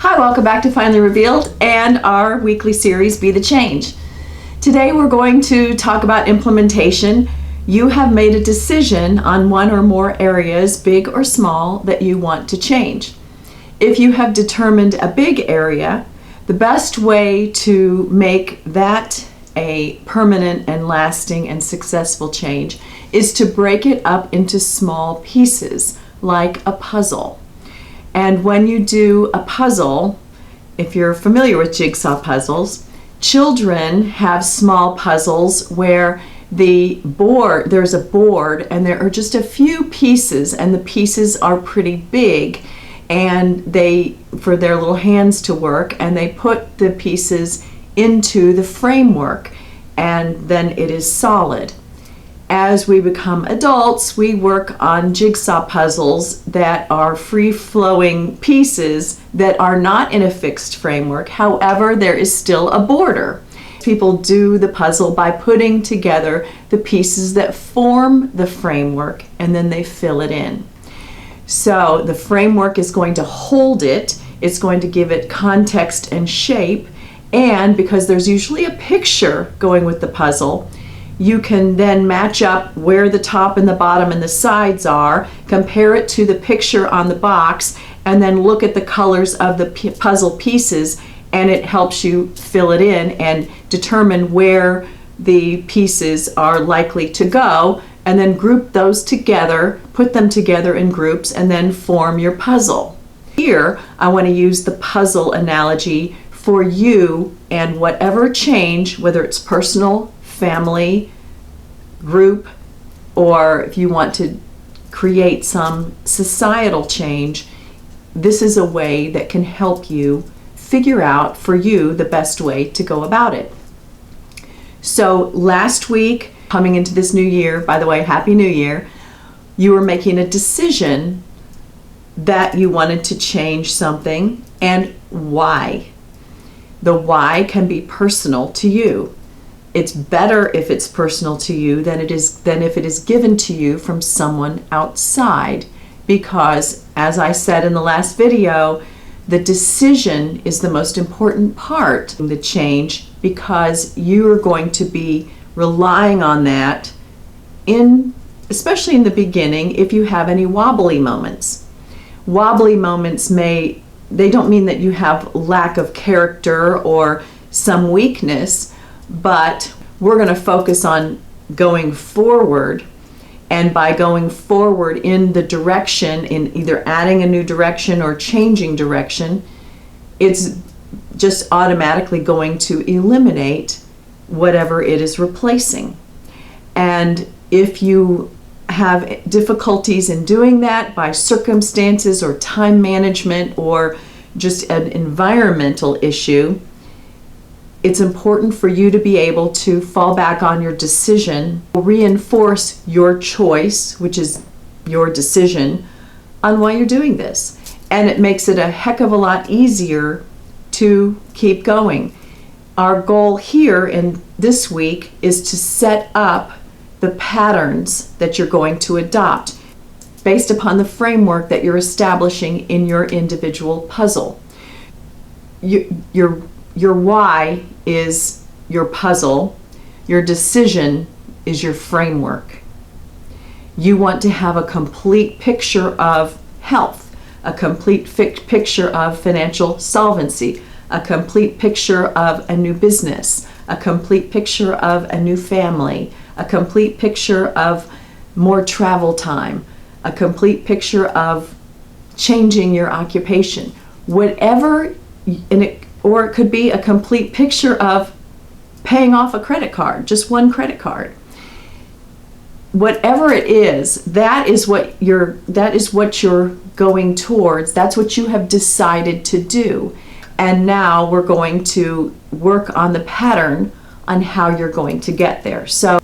Hi, welcome back to Finally Revealed and our weekly series, Be the Change. Today we're going to talk about implementation. You have made a decision on one or more areas, big or small, that you want to change. If you have determined a big area, the best way to make that a permanent and lasting and successful change is to break it up into small pieces, like a puzzle. And when you do a puzzle, if you're familiar with jigsaw puzzles, children have small puzzles where there's a board and there are just a few pieces, and the pieces are pretty big, and for their little hands to work, and they put the pieces into the framework, and then it is solid. As we become adults, we work on jigsaw puzzles that are free-flowing pieces that are not in a fixed framework. However, there is still a border. People do the puzzle by putting together the pieces that form the framework, and then they fill it in. So the framework is going to hold it, it's going to give it context and shape, and because there's usually a picture going with the puzzle, you can then match up where the top and the bottom and the sides are, compare it to the picture on the box, and then look at the colors of the puzzle pieces, and it helps you fill it in and determine where the pieces are likely to go, and then group those together, put them together in groups, and then form your puzzle. Here, I want to use the puzzle analogy for you and whatever change, whether it's personal, family, group, or if you want to create some societal change. This is a way that can help you figure out for you the best way to go about it. So last week, coming into this new year, by the way, Happy New Year, you were making a decision that you wanted to change something, and why. The why can be personal to you. It's better if it's personal to you than if it is given to you from someone outside, because, as I said in the last video, the decision is the most important part of the change, because you are going to be relying on that especially in the beginning, if you have any wobbly moments. Wobbly moments they don't mean that you have lack of character or some weakness, but we're going to focus on going forward, and by going forward in the direction, in either adding a new direction or changing direction, it's just automatically going to eliminate whatever it is replacing. And if you have difficulties in doing that by circumstances or time management or just an environmental issue, it's important for you to be able to fall back on your decision, reinforce your choice, which is your decision, on why you're doing this. And it makes it a heck of a lot easier to keep going. Our goal here in this week is to set up the patterns that you're going to adopt based upon the framework that you're establishing in your individual puzzle. Your why is your puzzle. Your decision is your framework. You want to have a complete picture of health, a complete picture of financial solvency, a complete picture of a new business, a complete picture of a new family, a complete picture of more travel time, a complete picture of changing your occupation. Whatever, or it could be a complete picture of paying off a credit card, just one credit card. Whatever it is, that is what you're going towards. That's what you have decided to do. And now we're going to work on the pattern on how you're going to get there. So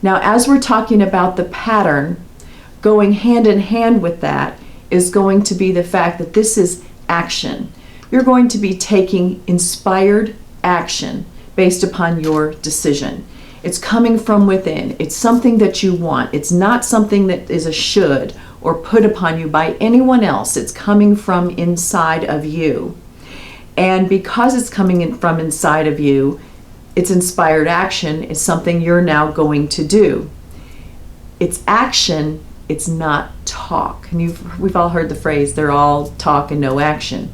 now, as we're talking about the pattern, going hand in hand with that is going to be the fact that this is action. You're going to be taking inspired action based upon your decision. It's coming from within. It's something that you want. It's not something that is a should or put upon you by anyone else. It's coming from inside of you. And because it's coming in from inside of you, it's inspired action. It's something you're now going to do. It's action. It's not talk. And we've all heard the phrase, they're all talk and no action.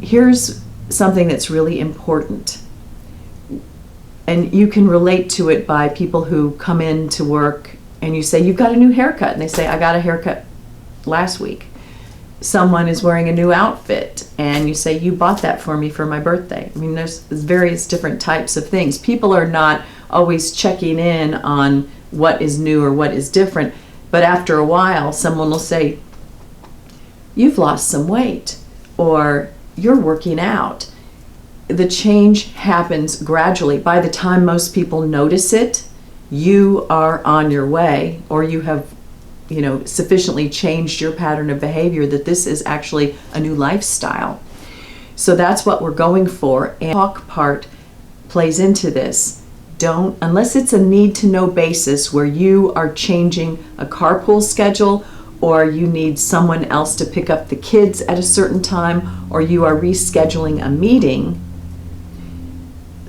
Here's something that's really important. And you can relate to it by people who come in to work and you say, you've got a new haircut. And they say, I got a haircut last week. Someone is wearing a new outfit and you say, you bought that for me for my birthday. I mean, there's various different types of things. People are not always checking in on what is new or what is different. But after a while, someone will say, you've lost some weight, or you're working out. The change happens gradually. By the time most people notice it, you are on your way, or you have, sufficiently changed your pattern of behavior that this is actually a new lifestyle. So that's what we're going for. And the talk part plays into this. Unless it's a need-to-know basis where you are changing a carpool schedule, or you need someone else to pick up the kids at a certain time, or you are rescheduling a meeting,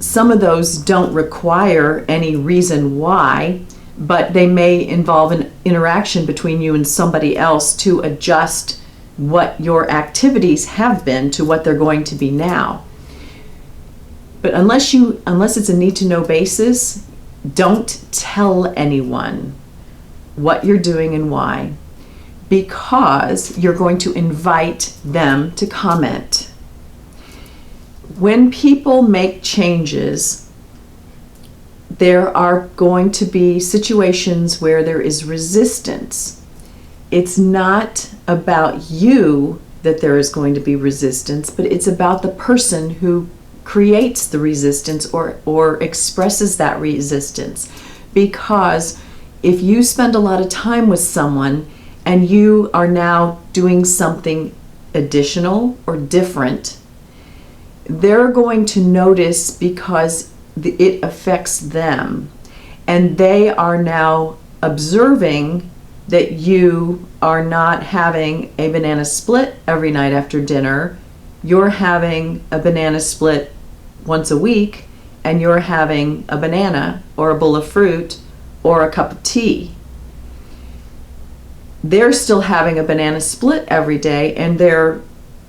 some of those don't require any reason why, but they may involve an interaction between you and somebody else to adjust what your activities have been to what they're going to be now. But unless it's a need-to-know basis, don't tell anyone what you're doing and why, because you're going to invite them to comment. When people make changes, there are going to be situations where there is resistance. It's not about you that there is going to be resistance, but it's about the person who creates the resistance or expresses that resistance. Because if you spend a lot of time with someone and you are now doing something additional or different, they're going to notice because it affects them. And they are now observing that you are not having a banana split every night after dinner. You're having a banana split once a week, and you're having a banana or a bowl of fruit or a cup of tea. They're still having a banana split every day, and they're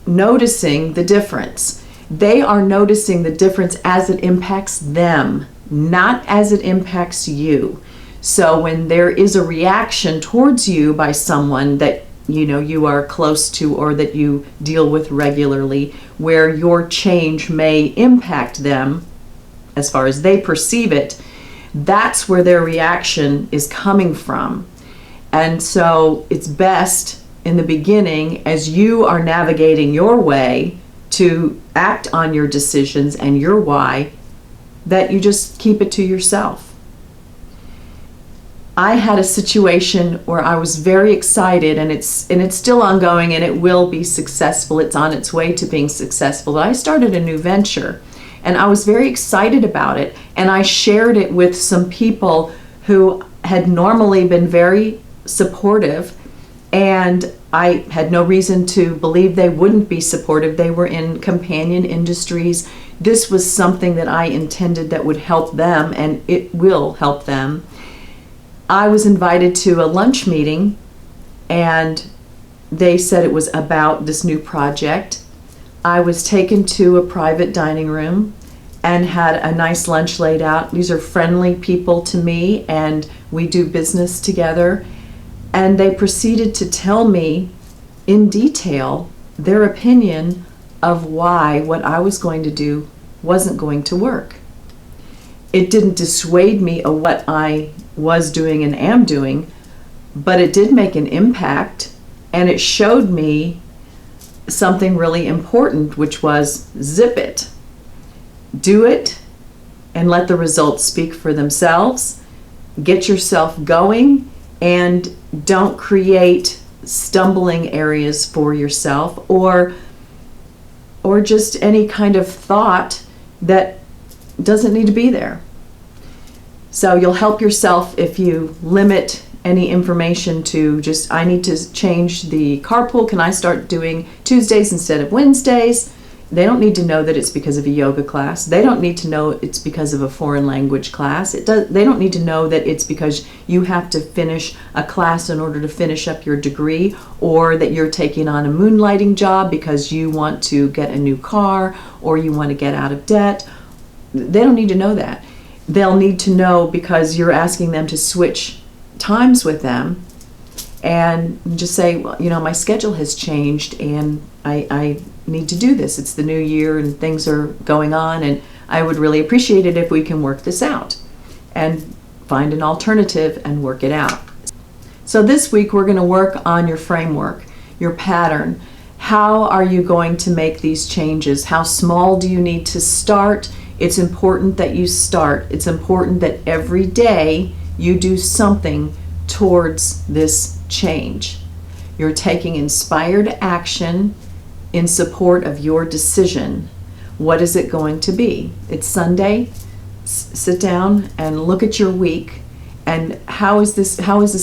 noticing the difference. They are noticing the difference as it impacts them, not as it impacts you. So when there is a reaction towards you by someone that you are close to or that you deal with regularly, where your change may impact them as far as they perceive it, that's where their reaction is coming from. And so it's best in the beginning, as you are navigating your way to act on your decisions and your why, that you just keep it to yourself. I had a situation where I was very excited, and it's still ongoing, and it will be successful. It's on its way to being successful. But I started a new venture, and I was very excited about it, and I shared it with some people who had normally been very supportive, and I had no reason to believe they wouldn't be supportive. They were in companion industries. This was something that I intended that would help them, and it will help them. I was invited to a lunch meeting, and they said it was about this new project. I was taken to a private dining room and had a nice lunch laid out. These are friendly people to me, and we do business together. And they proceeded to tell me in detail their opinion of why what I was going to do wasn't going to work. It didn't dissuade me of what I was doing and am doing, but it did make an impact, and it showed me something really important, which was zip it. Do it and let the results speak for themselves. Get yourself going, and don't create stumbling areas for yourself or just any kind of thought that doesn't need to be there. So you'll help yourself if you limit any information to just, I need to change the carpool. Can I start doing Tuesdays instead of Wednesdays? They don't need to know that it's because of a yoga class. They don't need to know it's because of a foreign language class. They don't need to know that it's because you have to finish a class in order to finish up your degree, or that you're taking on a moonlighting job because you want to get a new car or you want to get out of debt. They don't need to know that. They'll need to know because you're asking them to switch times with them, and just say, well, my schedule has changed and I need to do this. It's the new year and things are going on, and I would really appreciate it if we can work this out and find an alternative and work it out. So this week we're going to work on your framework, your pattern. How are you going to make these changes? How small do you need to start? It's important that you start. It's important that every day you do something towards this change. You're taking inspired action in support of your decision. What is it going to be? It's Sunday. Sit down and look at your week, and how is this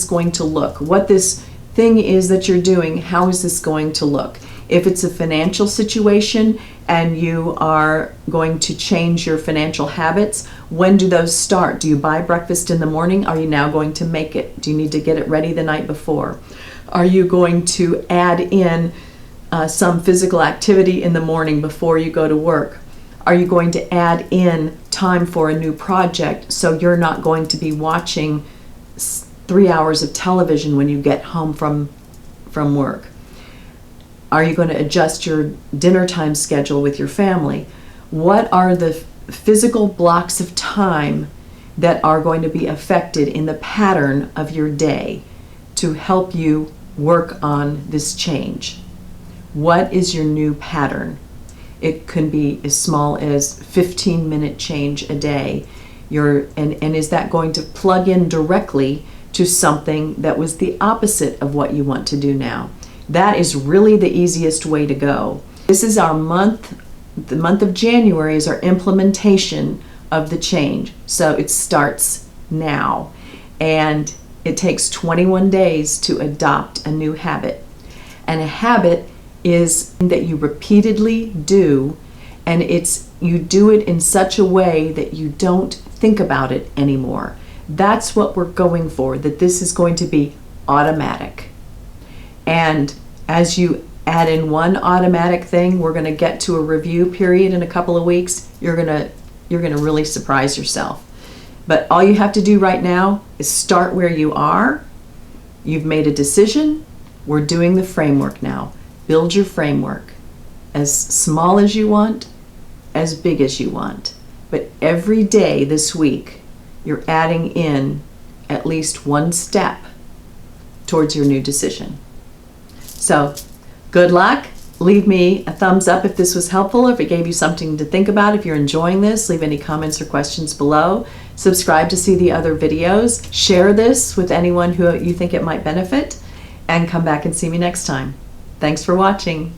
going to look? What this thing is that you're doing, how is this going to look? If it's a financial situation and you are going to change your financial habits, when do those start? Do you buy breakfast in the morning? Are you now going to make it? Do you need to get it ready the night before? Are you going to add in some physical activity in the morning before you go to work? Are you going to add in time for a new project so you're not going to be watching 3 hours of television when you get home from work? Are you going to adjust your dinner time schedule with your family? What are the physical blocks of time that are going to be affected in the pattern of your day to help you work on this change? What is your new pattern? It can be as small as 15-minute change a day. And is that going to plug in directly to something that was the opposite of what you want to do now? That is really the easiest way to go. This is our month. The month of January is our implementation of the change. So it starts now. And it takes 21 days to adopt a new habit. And a habit is that you repeatedly do, and you do it in such a way that you don't think about it anymore. That's what we're going for, that this is going to be automatic. And as you add in one automatic thing, we're going to get to a review period in a couple of weeks. You're going to really surprise yourself. But all you have to do right now is start where you are. You've made a decision. We're doing the framework now. Build your framework. As small as you want, as big as you want. But every day this week, you're adding in at least one step towards your new decision. So, good luck. Leave me a thumbs up if this was helpful, if it gave you something to think about. If you're enjoying this, leave any comments or questions below. Subscribe to see the other videos. Share this with anyone who you think it might benefit. And come back and see me next time. Thanks for watching.